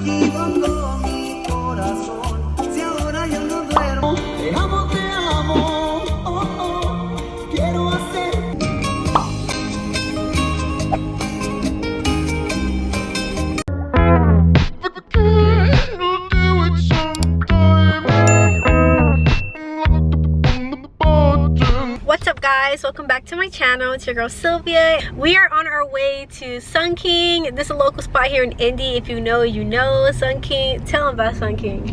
What's up guys, welcome back to my channel. It's your girl Sylvia. We are on our way to Sun King. This is a local spot here in Indy. If you know, you know Sun King. Tell them about Sun King.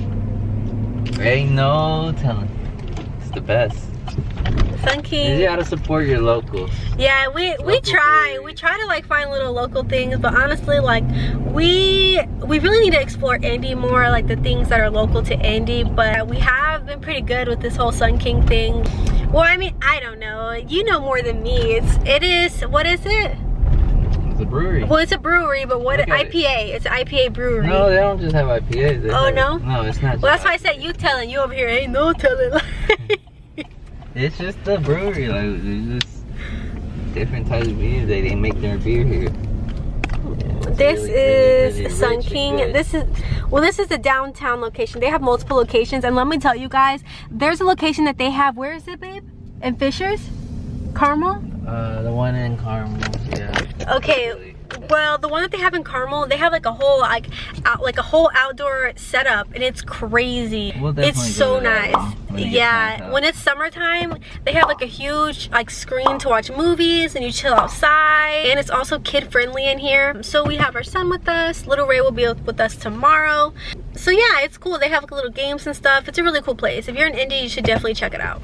Ain't no telling. It's the best. Sun King. You gotta support your locals. Yeah, we try. We try to like find little local things, but honestly, like we really need to explore Indy more, like the things that are local to Indy. But we have been pretty good with this whole Sun King thing. Well, I mean, I don't know. You know more than me. It is, what is it? It's a brewery. Well, it's a brewery, but what IPA? It's an IPA brewery. No, they don't just have IPAs. They have, no? No, it's not. Well, that's why I said you telling. You over here ain't no telling. It's just the brewery. Like, there's just different types of beers. They make their beer here. This really, is really Sun King. This is the downtown location. They have multiple locations, and let me tell you guys, there's a location that they have. Where is it, babe? In Fishers? Carmel? The one in Carmel, yeah. Okay. Well, the one that they have in Carmel, they have like a whole a whole outdoor setup, and it's crazy. It's so nice. Yeah, when it's summertime, they have like a huge like screen to watch movies, and you chill outside, and it's also kid friendly in here. So we have our son with us. Little Ray will be with us tomorrow. So yeah, it's cool. They have like little games and stuff. It's a really cool place. If you're in Indy, you should definitely check it out.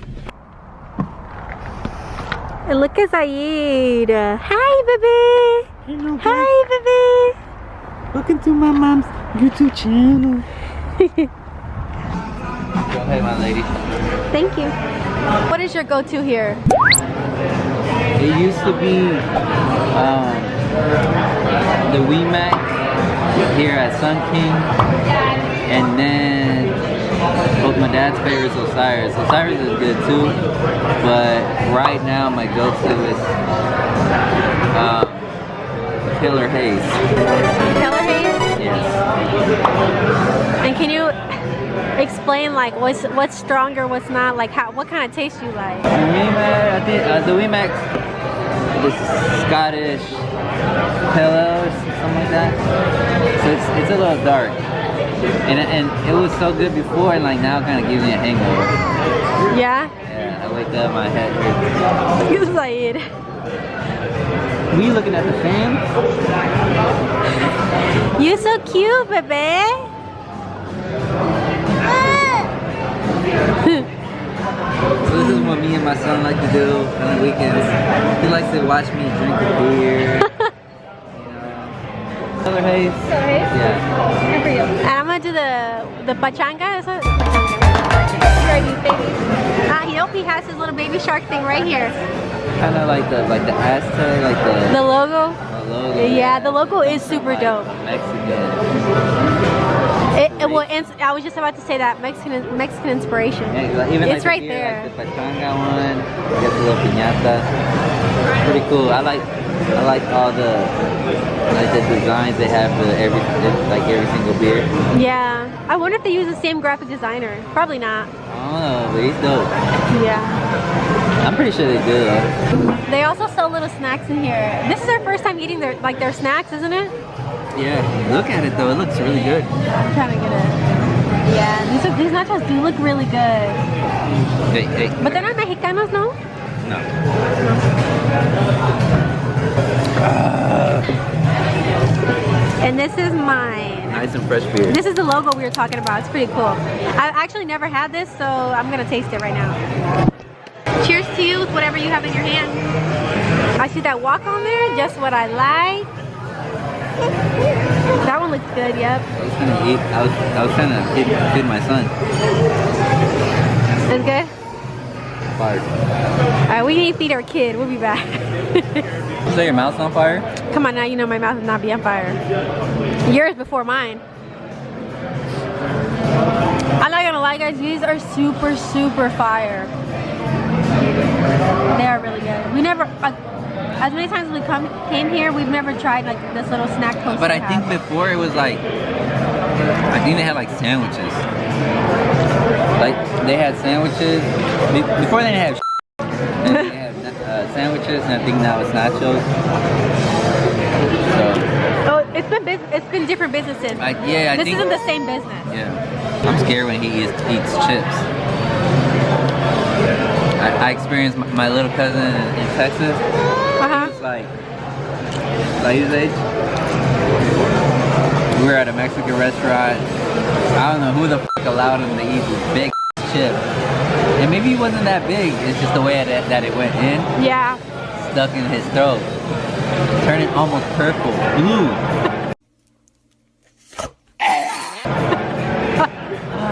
And look at Zaid. Hi, baby. Hello, hi, baby. Welcome to my mom's YouTube channel. Go ahead, my lady. Thank you. What is your go-to here? It used to be the WeMax here at Sun King, and then both my dad's favorite is Osiris. Osiris is good too, but right now my go-to is Killer Haze. Killer Haze? Yes. And can you explain like what's stronger, what's not? Like what kind of taste you like? The WeMax, I think the WeMax is Scottish Pale Ale or something like that. So it's a little dark. And it was so good before, and like now it kind of gives me a hangover. Yeah? Yeah, I wake up, my head hurts. You Zaid. We looking at the fan? You so cute, baby. So this is what me and my son like to do on the weekends. He likes to watch me drink a beer. Killer Haze? Killer Haze? Yeah. And I'm gonna do the pachanga. Is it? He hope he has his little baby shark thing right here. Kind of like the Aztec, like the logo. The logo. Yeah, the logo is super dope. Mexican. Well, I was just about to say that Mexican inspiration. Yeah, even it's like right there. Like the pachanga one, get the little piñata. Pretty cool. I like all the designs they have for every single beer. Yeah, I wonder if they use the same graphic designer. Probably not. I don't know, but he's dope. Yeah. I'm pretty sure they do though. They also sell little snacks in here. This is our first time eating their snacks, isn't it? Yeah. Look at it though. It looks really good. I'm trying to get it. Yeah, these nachos do look really good. Hey. But they're not Mexicanos, no? No. And this is mine. Nice and fresh beer. This is the logo we were talking about. It's pretty cool. I've actually never had this, so I'm gonna taste it right now. Cheers to you with whatever you have in your hand. I see that walk on there, just what I like. That one looks good, yep. I was gonna eat. I was trying to feed my son. It's good? Fire. Alright, we need to feed our kid. We'll be back. So your mouth's on fire? Come on now, you know my mouth will not be on fire. Yours before mine. I'm not gonna lie guys, these are super fire. They are really good. We never, as many times as we came here, we've never tried like this little snack toast. But I think before it was like think they had like sandwiches. Like they had sandwiches before they didn't have. And they had sandwiches, and I think now it's nachos. So. Oh, it's been different businesses. Yeah, I this think isn't the same business. Yeah, I'm scared when he eats chips. I experienced my little cousin in Texas. He was like his age. We were at a Mexican restaurant. I don't know who the fuck allowed him to eat this big chip. And maybe he wasn't that big. It's just the way that it went in. Yeah. Stuck in his throat. Turning almost purple. Blue.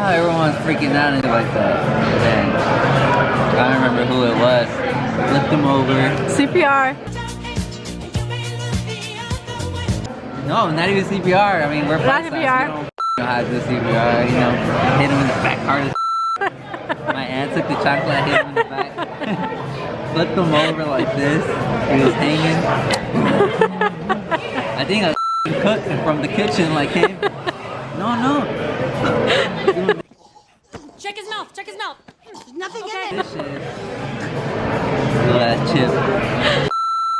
Everyone's freaking out and like that. And I don't remember who it was. Flipped him over. CPR. No, not even CPR. I mean, we're not CPR. We don't know how to do CPR. You know, hit him in the back hard as my aunt took the chocolate, hit him in the back. Flipped him over like this. He was hanging. I think a cook from the kitchen like came. No. Check his mouth. Check his mouth. There's nothing in it. This shit. Look at that chip.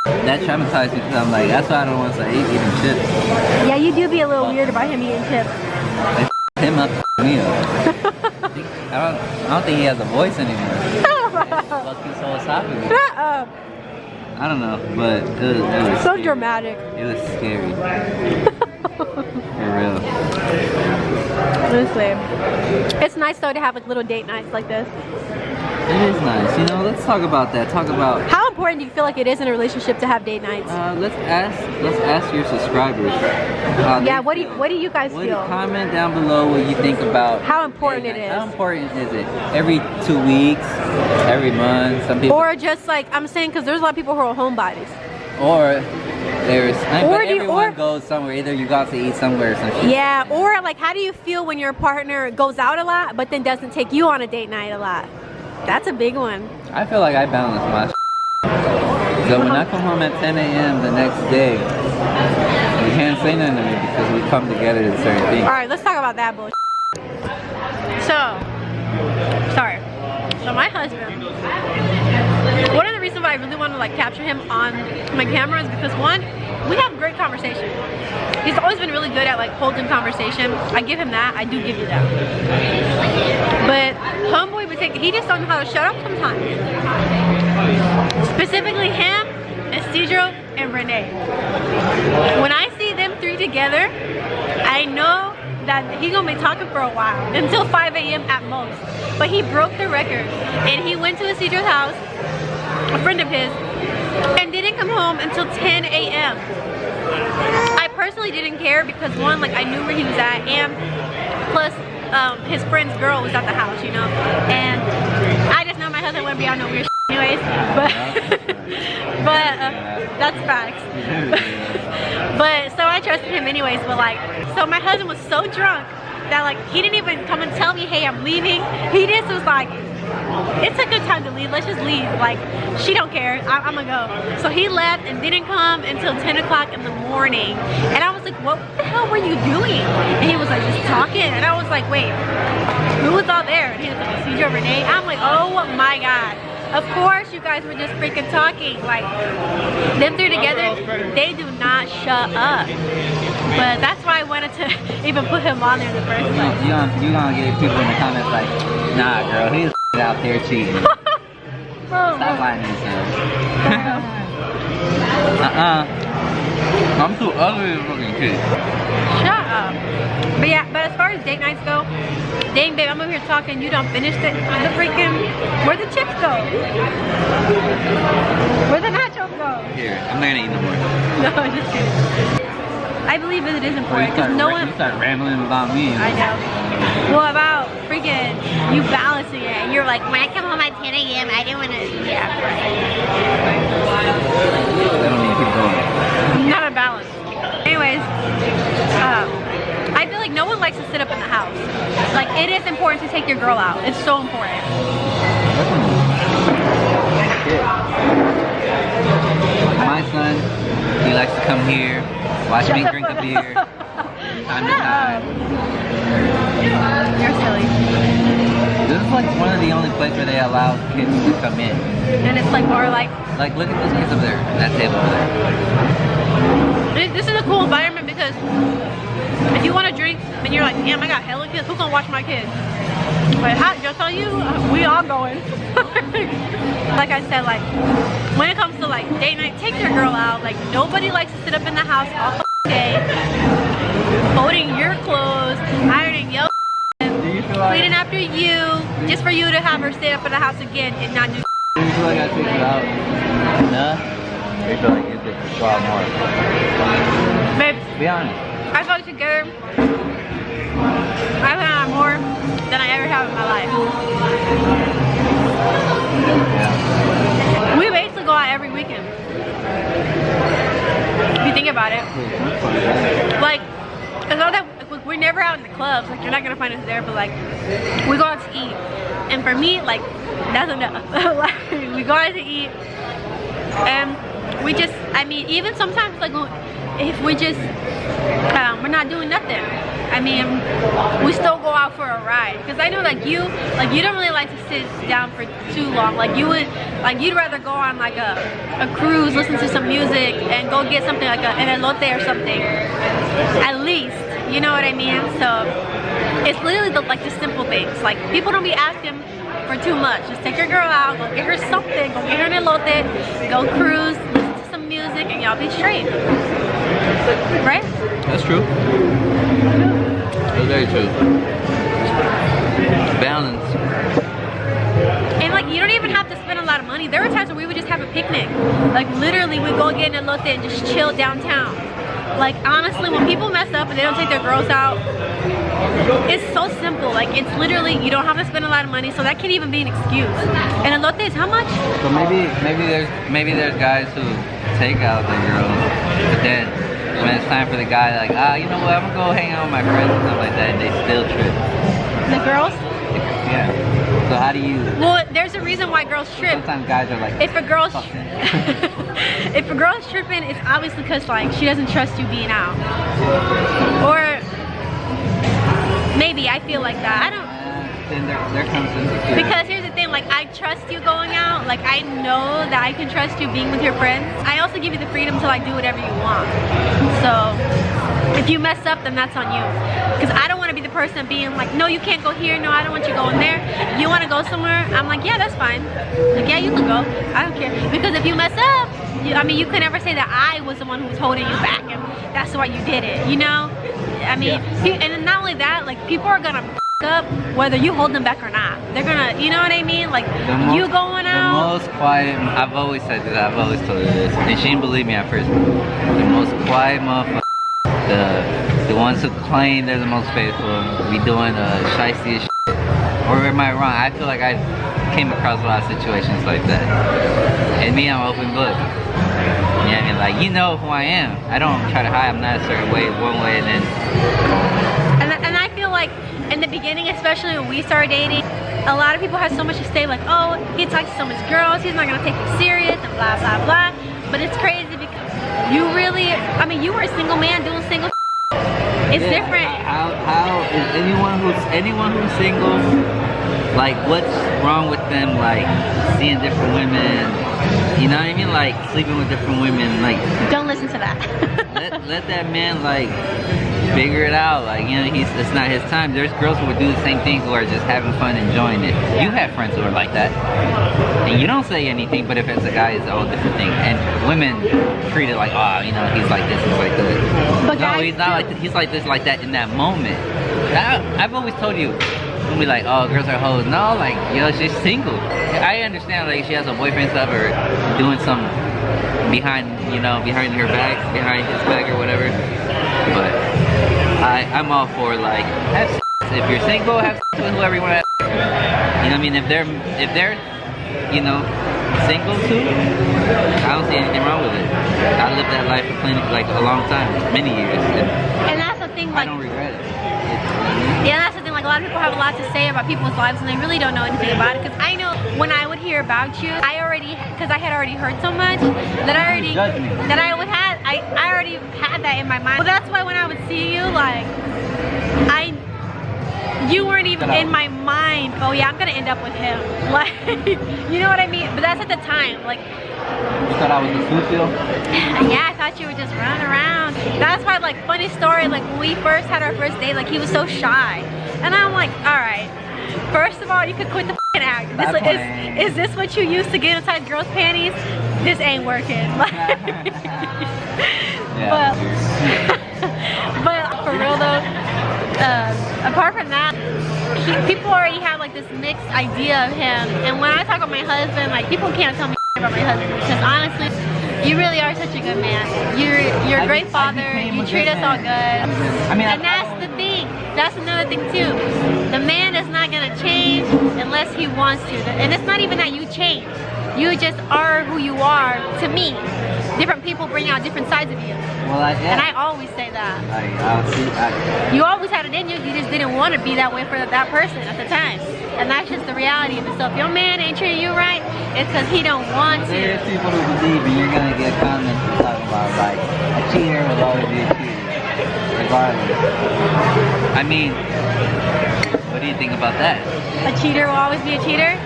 That traumatized me because I'm like, that's why I don't want to eat eating chips. Yeah, you do be a little weird about him eating chips. They him up, me up. I don't think he has a voice anymore. Fucking so esophagus. Shut up. I don't know, but it was so scary. Dramatic. It was scary. For real. Honestly. It's nice though to have like little date nights like this. It is nice. You know, let's talk about that. Talk about how important do you feel like it is in a relationship to have date nights? Let's ask your subscribers. Yeah, what do you guys feel? Comment down below what you think about how important it is. How important is it? Every 2 weeks, every month, some people. Or just like I'm saying, because there's a lot of people who are homebodies. Or there's everyone goes somewhere. Either you go out to eat somewhere or some shit. Yeah, or like how do you feel when your partner goes out a lot but then doesn't take you on a date night a lot? That's a big one. I feel like I balance my so when I come home at 10 a.m. the next day, you can't say nothing to me because we come together to certain things. Alright, let's talk about that bullshit. So my husband, one of the reasons why I really want to like capture him on my camera is because one, we have great conversation. He's always been really good at like holding conversation. I give him that. I do give you that. But homeboy would take, he just don't know how to shut up sometimes. Specifically him, Isidro, and Renee. When I see them three together, I know that he's gonna be talking for a while, until 5 a.m. at most. But he broke the record, and he went to Isidro's house, a friend of his, and didn't come home until 10 a.m. I personally didn't care because one, like I knew where he was at, and plus his friend's girl was at the house, you know, and I just know my husband wouldn't be on no weird shit anyways, but that's facts. But so I trusted him anyways, but like, so my husband was so drunk that like he didn't even come and tell me, hey, I'm leaving. He just was like, it's a good time to leave, let's just leave, like she don't care, I'm gonna go. So he left and didn't come until 10 o'clock in the morning, and I was like, what the hell were you doing? And he was like, just talking. And I was like, wait, who was all there? And he was like, CJ, Renee. I'm like, oh my god, of course you guys were just freaking talking. Like them three together, they do not shut up. But that's why I wanted to even put him on there in the first place. You gonna get people in the comments like, nah girl, he's out there cheating. Stop lying to yourself. I'm too ugly to fucking kid. Shut up. But yeah, but as far as date nights go, dang babe, I'm over here talking, you done finished it. The freaking, where'd the chips go? Where'd the nachos go? Here, I'm not gonna eat no more. No, I'm just kidding. I believe that it is important because no one. You start rambling about me. I know. Well, about freaking you balancing it. You're like, when I come home at 10 a.m., I didn't want to. Yeah. I don't need to keep going. Not a balance. Anyways, I feel like no one likes to sit up in the house. Like it is important to take your girl out. It's so important. My son, he likes to come here, watch me drink a beer, time to time. like one of the only places where they allow kids to come in. And it's like more like look at those kids over there, that table over there. This is a cool environment because if you want to drink and you're like, damn, I got hella kids, who's gonna watch my kids? But just tell you, we all going. Like I said, like when it comes to like date night, take your girl out. Like nobody likes to sit up in the house all day, folding your clothes, ironing your cleaning after you, just for you to have her stay up in the house again and not do. Do you feel like I take you out? No? Or you feel like you could go out more? Babe, be honest. I feel like together, I've had more than I ever have in my life. Yeah. We basically go out every weekend. If you think about it. Like, it's not that we're never out in the clubs, like you're not gonna find us there, but like we go out to eat. And for me, like that's enough. Like, we go out to eat and we just, I mean, even sometimes like if we just we're not doing nothing, I mean, we still go out for a ride. Because I know like you don't really like to sit down for too long. Like you would, like you'd rather go on like a cruise, listen to some music and go get something like an elote or something, at least, you know what I mean? So it's literally like the simple things. Like people don't be asking for too much. Just take your girl out, go get her something, go get her an elote, go cruise, listen to some music, and y'all be straight. Right? That's true. That's very true. Balance. And like you don't even have to spend a lot of money. There were times where we would just have a picnic. Like literally we'd go get an elote and just chill downtown. Like honestly, when people mess up and they don't take their girls out, it's so simple. Like it's literally, you don't have to spend a lot of money, so that can't even be an excuse. And elote is how much? So maybe there's guys who take out the girls, but then when it's time for the guy, like, you know what, I'm gonna go hang out with my friends and stuff like that, and they still trip. The girls? Yeah. So how do you? Well, there's a reason why girls trip. Sometimes guys are like, if a girl's if a girl's tripping, it's obviously because like she doesn't trust you being out, or maybe I feel like that. I don't. Then there comes insecurity. Because here's the thing, like I trust you going out, like I know that I can trust you being with your friends. I also give you the freedom to like do whatever you want. So if you mess up, then that's on you. Because I don't want to be the person being like, no, you can't go here, no, I don't want you going there. If you want to go somewhere, I'm like, yeah, that's fine. Like, yeah, you can go, I don't care. Because if you mess up, I mean, you could never say that I was the one who was holding you back and that's why you did it, you know? I mean, and not only that, like people are gonna up whether you hold them back or not. They're gonna, you know what I mean? Like you going out. The most quiet, I've always said this, I've always told her this, and she didn't believe me at first. The most quiet motherfucker, the ones who claim they're the most faithful, be doing shiesty as shit. Or am I wrong? I feel like I came across a lot of situations like that. And me, I'm open book. Yeah, I mean, like, you know who I am. I don't try to hide. I'm not a certain way, one way, and then. And I feel like in the beginning, especially when we started dating, a lot of people had so much to say, like, oh, he talks to so much girls, he's not gonna take you serious, and blah blah blah. But it's crazy because you really, I mean, you were a single man doing single. It's different. How is anyone who's single? Like, what's wrong with them? Like seeing different women. You know what I mean? Like sleeping with different women. Like don't listen to that. let that man like figure it out. Like, you know, it's not his time. There's girls who would do the same thing who are just having fun, enjoying it. You have friends who are like that, and you don't say anything. But if it's a guy, it's a whole different thing. And women treat it like, oh, you know, he's like this, he's like this. But no, he's not like this. He's like this, like that in that moment. I've always told you. Don't be like, oh, girls are hoes. No, like, you know, she's single. I understand, like, she has a boyfriend stuff or doing some behind her back, behind his back or whatever. But I'm all for, like, have sex. If you're single, have sex with whoever you want to have sex with. You know what I mean? If they're, you know, single too, I don't see anything wrong with it. I lived that life for like a long time, many years. And that's the thing, like, I don't regret it. Yeah, that's the thing, like a lot of people have a lot to say about people's lives and they really don't know anything about it. Because I know when I would hear about you, I had already heard so much that I already had that in my mind. Well, that's why when I would see you, like, you weren't even in my mind, oh yeah, I'm gonna end up with him. Like, you know what I mean? But that's at the time. Like, you thought I was a sucio? Yeah, I thought you were just running around. That's why, like, funny story, like when we first had our first date, like he was so shy. And I'm like, alright, first of all, you could quit the f***ing act. Is this what you used to get inside girls' panties? This ain't working. But for real though, apart from that, people already have like this mixed idea of him. And when I talk about my husband, like people can't tell me about my husband because honestly, you really are such a good man. You're a great father. You treat us all good. And that's the thing. That's another thing too. The man is not gonna change unless he wants to. And it's not even that you change. You just are who you are to me. Different people bring out different sides of you. Well, and I always say that. You always had it in you. You just didn't want to be that way for that person at the time. And that's just the reality of it. So if your man ain't treating you right, it's because he don't want to. There's people who believe and you're gonna get comments talking about like a cheater will always be a cheater, regardless. I mean, what do you think about that? A cheater will always be a cheater?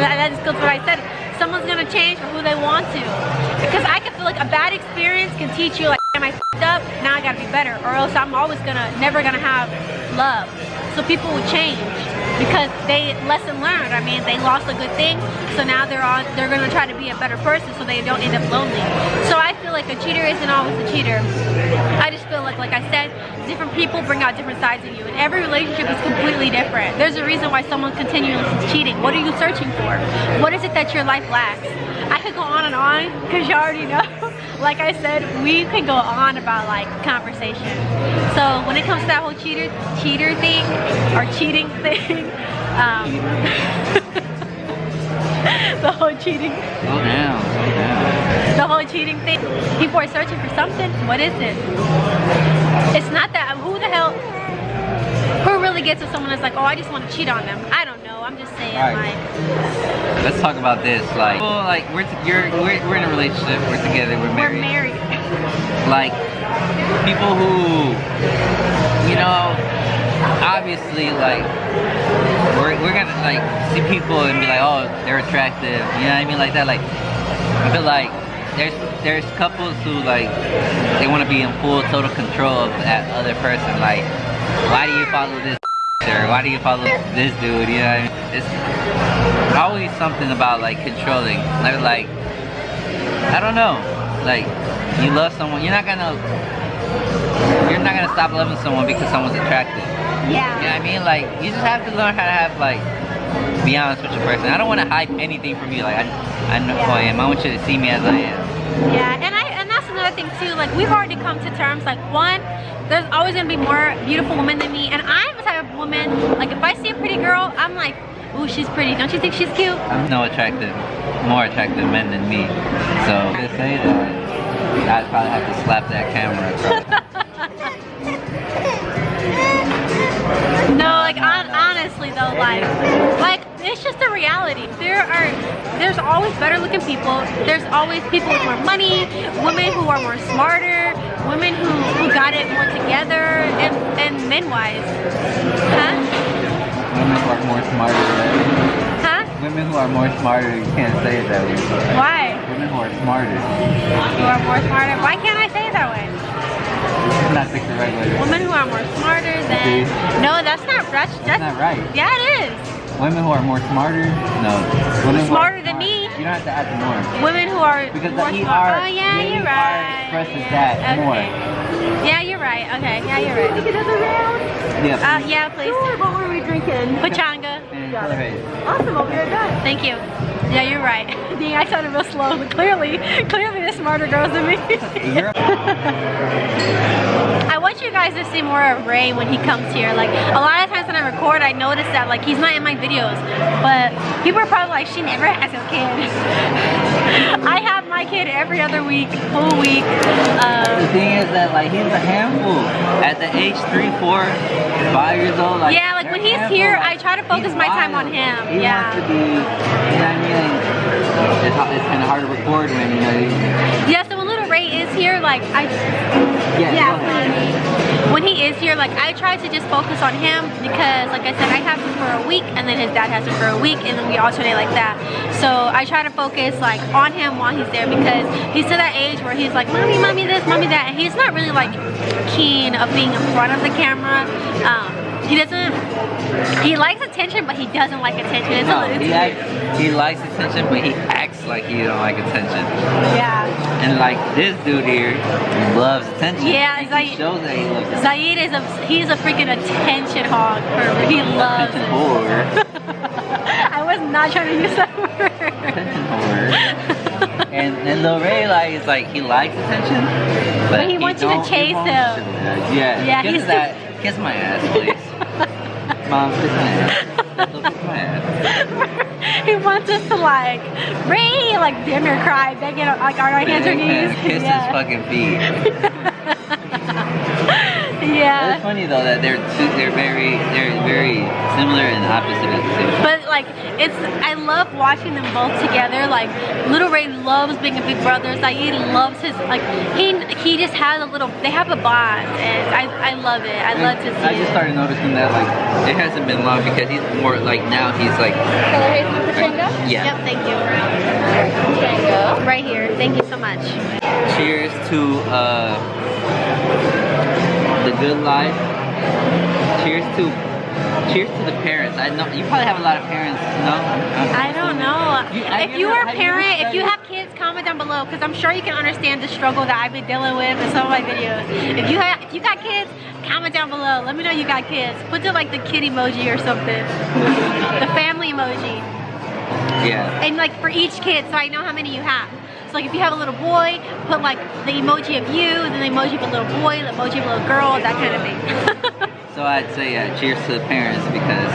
That just goes with what I said. Someone's gonna change for who they want to. Because I can feel like a bad experience can teach you like, am I f***ed up? Now I gotta be better. Or else I'm always never gonna have love. So people will change because they lesson learned. I mean, they lost a good thing, so now they're gonna try to be a better person so they don't end up lonely. So I feel like a cheater isn't always a cheater. I just feel like I said, different people bring out different sides of you, and every relationship is completely different. There's a reason why someone continually is cheating. What are you searching for? What is it that your life lacks? I could go on and on, because you already know. Like I said, we can go on about like conversation. So when it comes to that whole cheater thing, or cheating thing, the whole cheating. Slow down. The whole cheating thing. People are searching for something. What is it? It's not that. Who the hell? Who really gets to someone that's like, oh, I just want to cheat on them? I don't know. I'm just saying, like. Let's talk about this. Like, well, like we're in a relationship. We're together. We're married. We're married. Like people who, you know, obviously like we're gonna like see people and be like, oh, they're attractive. You know what I mean? Like that. Like I feel like there's couples who like they want to be in full total control of that other person. Like, why do you follow this? Or why do you follow this dude? You know what I mean? It's always something about like controlling. Like I don't know. Like you love someone, you're not gonna stop loving someone because someone's attractive. Yeah. You know what I mean? Like you just have to learn how to have like be honest with your person. I don't want to hide anything from you. Like I know who I am. I want you to see me as I am. Yeah, and that's another thing too. Like we've already come to terms. Like one, there's always gonna be more beautiful women than me, and I'm the type of woman. Like if I see a pretty girl, I'm like, ooh, she's pretty. Don't you think she's cute? I'm more attractive men than me. So to say that, I'd probably have to slap that camera across. No, like honestly though, like it's just a reality. There's always better looking people. There's always people with more money, women who are more smarter, women who got it more together, and men wise. Huh? Women who are more smarter. Huh? Women who are more smarter, you can't say it that way. Why? Women who are smarter. Who are more smarter? Why can't I say it that way? It's not the correct way. Women who are more smarter than... No, that's not right. Yeah, it is. Women who are more smarter? No. Women smarter than me? You don't have to add the more. Women who are because more the smart. Oh, yeah, you're right. Expresses that more. Yeah, you're right. Okay, yeah, you're right. Another round? Yeah. Yeah, please. Sure, what were we drinking? Pachanga. Awesome, I'll be right back. Thank you. Yeah, you're right. Dang, I sounded real slow, but clearly they're smarter girls than me. I want you guys to see more of Ray when he comes here. Like, a lot of times when I record, I notice that, like, he's not in my videos. But people are probably like, she never has a kid. I have my kid every other week, whole week. The thing is that, like, he's a handful. At the age 3, 4, 5 years old, like, yeah, like, when he's here, I try to focus my time on him. He wants to be, you know what I mean? It's kind of hard to record when, you know. Yeah, so when little Ray is here, like, yeah. when he is here, like I try to just focus on him because like I said, I have him for a week and then his dad has him for a week and then we alternate like that. So I try to focus like on him while he's there because he's to that age where he's like, mommy, mommy this, mommy that, and he's not really like keen of being in front of the camera. He likes attention, but he doesn't like attention. It's he likes attention, but he acts like he don't like attention. Yeah. And like this dude here loves attention. Yeah, he shows that he loves attention. Zaid he's a freaking attention hog. He loves it. Whore. I was not trying to use that word. Attention whore. And Lil Ray is like he likes attention, but he wants you to chase him. Yeah. Kiss my ass, please. Mom, kiss my ass. Kiss my ass. He wants us to like, Ray, like damn near cry, begging like on our hands or knees. Kiss his fucking feet. Yeah. It's funny though that they're very similar and opposite at the same time. But like I love watching them both together. Like Little Ray loves being a big brother. Zaid loves his like he just has they have a bond and I love it. I love to see I just started noticing that like it hasn't been long because he's more like now he's like yeah. Yep, thank you. Pachenga. Right here. Thank you so much. Cheers to the good life. Cheers to the parents. I know you probably have a lot of parents, no? I don't know. If you are a parent, if you have kids, comment down below because I'm sure you can understand the struggle that I've been dealing with in some of my videos. If you got kids, comment down below. Let me know you got kids. Put like the kid emoji or something. The family emoji. Yeah. And like for each kid, so I know how many you have. So like if you have a little boy, put like the emoji of you, then the emoji of a little boy, the emoji of a little girl, that kind of thing. So I'd say cheers to the parents because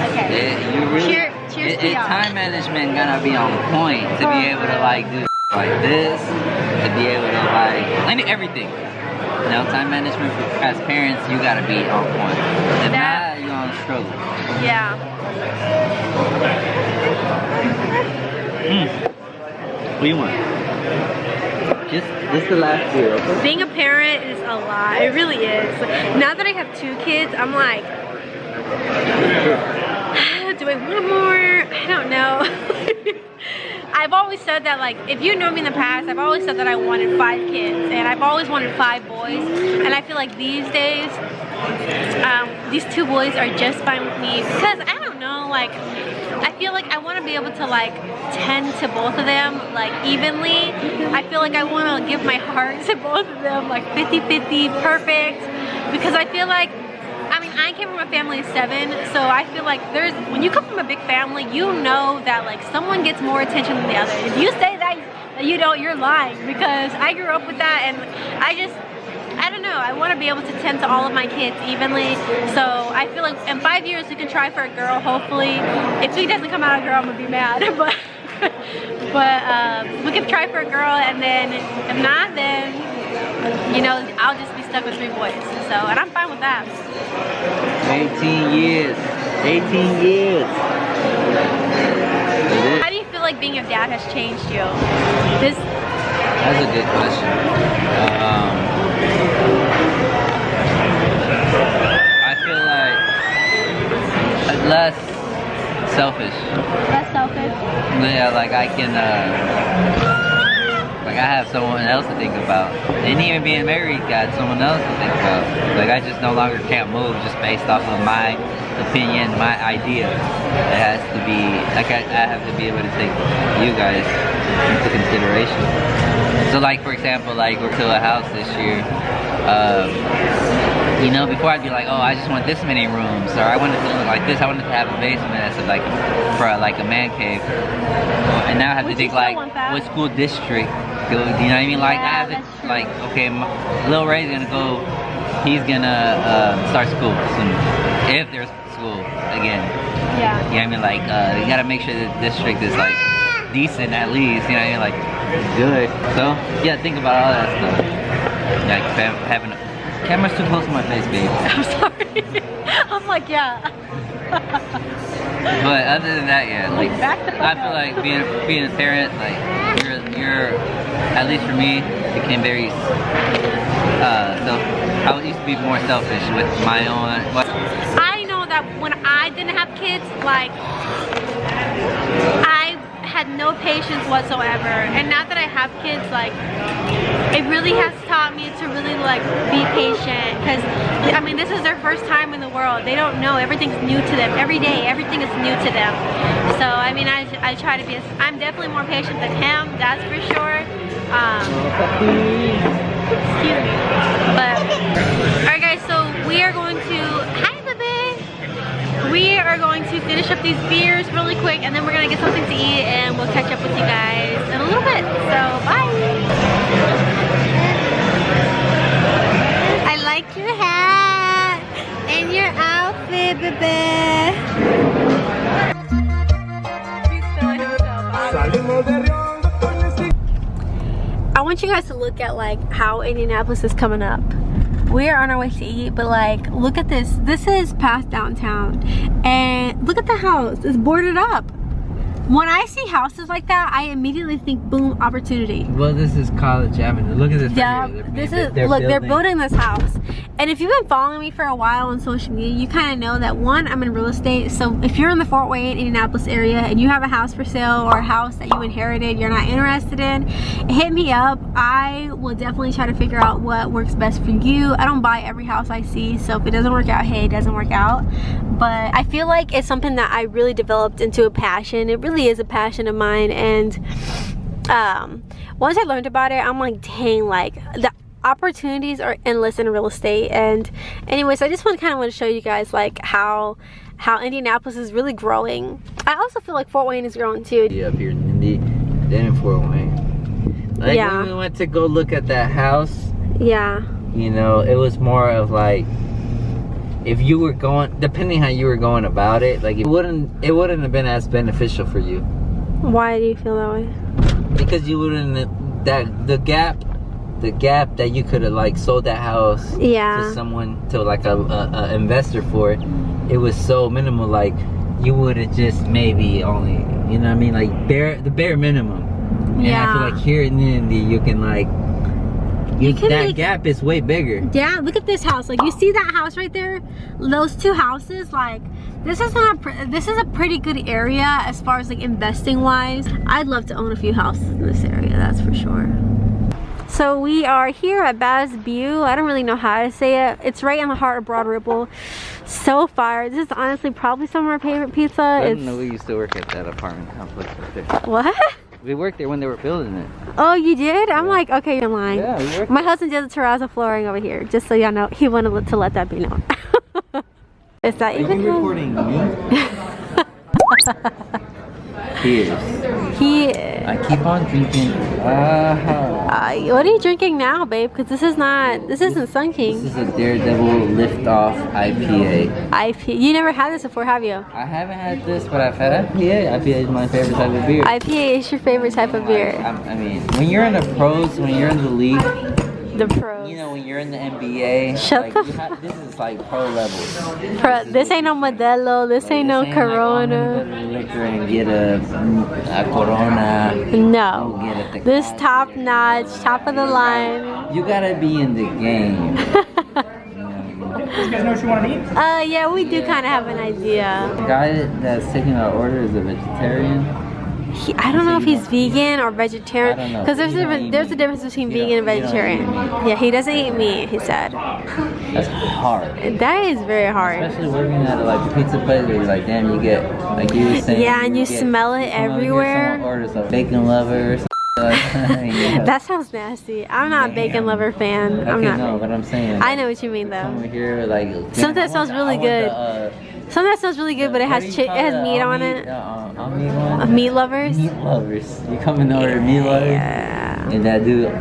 you really cheers to y'all. Time management gotta be on point to be able to like do like this, to be able to like everything. You know, time management as parents, you gotta be on point. If not, you're gonna struggle. Yeah. What do you want? Just the last beer, okay? Being a parent is a lot. It really is. Now that I have 2 kids, I'm like, do I want more? I don't know. I've always said that, like, if you know me in the past, I've always said that I wanted 5 kids, and I've always wanted 5 boys, and I feel like these days, these 2 boys are just fine with me, because, I don't know, like, I feel like I want to be able to like tend to both of them like evenly. I feel like I want to give my heart to both of them like 50-50 perfect because I feel like I came from a family of 7, so I feel like when you come from a big family, you know that like someone gets more attention than the other. If you say that you don't, you're lying because I grew up with that and I don't know, I want to be able to tend to all of my kids evenly, so I feel like in 5 years we can try for a girl, hopefully. If he doesn't come out a girl, I'm going to be mad, but we can try for a girl, and then if not, then, you know, I'll just be stuck with 3 boys, so, and I'm fine with that. 18 years. 18 years. How do you feel like being a dad has changed you? That's a good question. I feel like less selfish. Less selfish? Yeah, like I can, like I have someone else to think about. And even being married, got someone else to think about. Like I just no longer can't move just based off of my opinion, my idea. It has to be, like I have to be able to take you guys into consideration. So like for example, like we're to a house this year, you know, before I'd be like, oh, I just want this many rooms, or I want it to look like this, I wanted to have a basement that's like for like a man cave. And now I have to think like, what school district, do you know what I mean? Like I have to, like, okay, Lil Ray's gonna go, he's gonna start school soon, if there's school again. Yeah. You know what I mean? Like, you gotta make sure the district is like decent at least, you know what I mean? Like, good. So, yeah, think about all that stuff. Like, having a camera's too close to my face, babe. I'm sorry. I'm like, yeah. But other than that, yeah, like I feel like being a parent, like you're at least for me, became very I used to be more selfish with my own. I know that when I didn't have kids, like, I had no patience whatsoever, and now that I have kids, like, it really has taught me to really like be patient, because I mean, this is their first time in the world. They don't know, everything's new to them. Every day everything is new to them. So I mean, I try to be, I'm definitely more patient than him, that's for sure. Excuse me. But alright guys, so we are going to, hi baby, we are going to finish up these beers really quick, and then we're gonna get something to eat, and we'll catch up with you guys in a little bit. So bye. I like your hat and your outfit, baby. I want you guys to look at like how Indianapolis is coming up. We are on our way to eat, but like, look at this. This is past downtown, and look at the house. It's boarded up. When I see houses like that, I immediately think, boom, opportunity. Well, this is College Avenue. Look at this. Yeah, right here. they're building this house. And if you've been following me for a while on social media, you kind of know that, one, I'm in real estate. So if you're in the Fort Wayne, Indianapolis area, and you have a house for sale or a house that you inherited you're not interested in, hit me up. I will definitely try to figure out what works best for you. I don't buy every house I see, so if it doesn't work out, hey, it doesn't work out. But I feel like it's something that I really developed into a passion. It really is a passion of mine, and once I learned about it, I'm like, dang, like the opportunities are endless in real estate. And anyways, I just want to show you guys like how Indianapolis is really growing. I also feel like Fort Wayne is growing too. Yeah, up here in Indy, then in Fort Wayne. Like, yeah, when we went to go look at that house, yeah, you know, it was more of like, if you were going, depending how you were going about it, like it wouldn't have been as beneficial for you. Why do you feel that way? Because you wouldn't, the gap that you could have like sold that house, yeah, to someone, to like a investor for it, it was so minimal. Like you would have just maybe only, you know what I mean, like the bare minimum. And yeah, I feel like here in Indy you can like, that gap is way bigger. Yeah, look at this house. Like, you see that house right there? Those two houses, like, this is a pretty good area as far as like investing wise. I'd love to own a few houses in this area, that's for sure. So we are here at Bass View. I don't really know how to say it. It's right in the heart of Broad Ripple. So fire. This is honestly probably some of our favorite pizza. I didn't know we used to work at that apartment complex right there. What? We worked there when they were building it. Oh, you did? I'm like, okay, you're lying. Yeah, we worked My husband did the terrazzo flooring over here, just so y'all know. He wanted to let that be known. Is that Are even you recording me? Cheers. He. I keep on drinking. What are you drinking now, babe? Because this isn't Sun King. This is a Daredevil Liftoff IPA. You never had this before, have you? I haven't had this, but I've had IPA. IPA is my favorite type of beer. IPA is your favorite type of beer. I mean, when you're in the pros, when you're in the league, the pros. You know, when you're in the NBA, Shut like, this is like pro level. This ain't no Modelo. This ain't no Corona. Like, liquor and get a Corona. No. Get a this top notch, top of the line. You gotta be in the game. You guys know what you want to eat? Yeah, we do kind of have an idea. The guy that's taking our order is a vegetarian. I don't know if he's vegan or vegetarian, because there's a difference between vegan and vegetarian. Yeah, he doesn't eat meat, he said. That's hard. That is very hard. Especially working at like a pizza place where you're like, damn, you get, like you were saying. Yeah, and you smell it everywhere. Someone orders a bacon lover or something. Yeah. That sounds nasty. I'm not a bacon lover fan. Okay, I'm not. No, but I'm saying. I know what you mean though. Someone here like. Something that smells really good. Something that smells really good, but it has meat on it. Meat lovers? Meat lovers. You come and order meat lovers? Yeah. And that dude.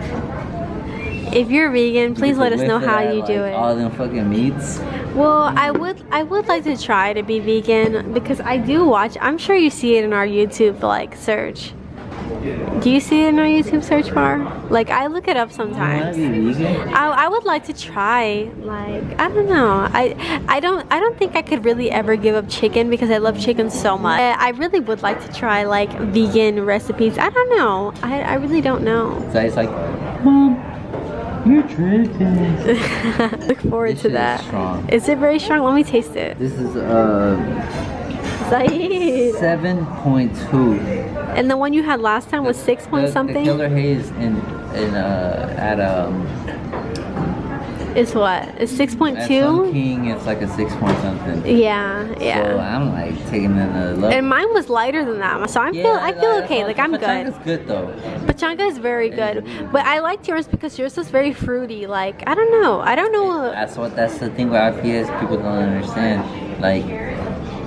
If you're vegan, please let us know how you do it. All them fucking meats. Well, I would like to try to be vegan, because I do watch. I'm sure you see it in our YouTube like search. Do you see it in our YouTube search bar? Like, I look it up sometimes. You wanna be vegan? I would like to try. Like, I don't know. I don't think I could really ever give up chicken, because I love chicken so much. I really would like to try like vegan recipes. I don't know. I really don't know. So it's like, Mom, You're tripping. Look forward This to shit that. is strong. Is it very strong? Let me taste it. This is Zaid. 7.2. And the one you had last time was 6 point something? The Killer Haze It's what? It's at 6.2? King, it's like a 6 point something. Yeah, yeah. So I'm like taking it another level. And mine was lighter than that, so I feel okay. Like I'm good. Pachanga's good though. Pachanga is very good, but I liked yours because yours was very fruity. Like I don't know. That's the thing with IPAs people don't understand. Like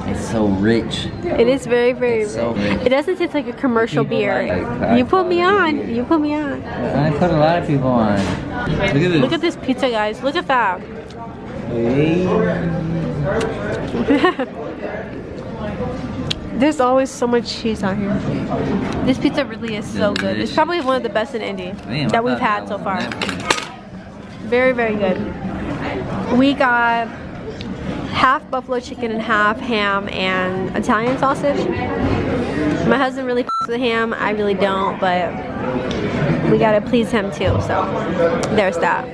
it's so rich. It is very, very It's so rich. rich. It doesn't taste like a commercial People beer. like You put me on. You put me on. I put a lot of people on. Look at this. Look at this pizza, guys. Look at that. Hey. There's always so much cheese on here. This pizza really is so good. It's probably one of the best in Indy that we've had so far. Very, very good. We got half buffalo chicken and half ham and Italian sausage. My husband really f***s with ham. I really don't, but we gotta please him too. So there's that.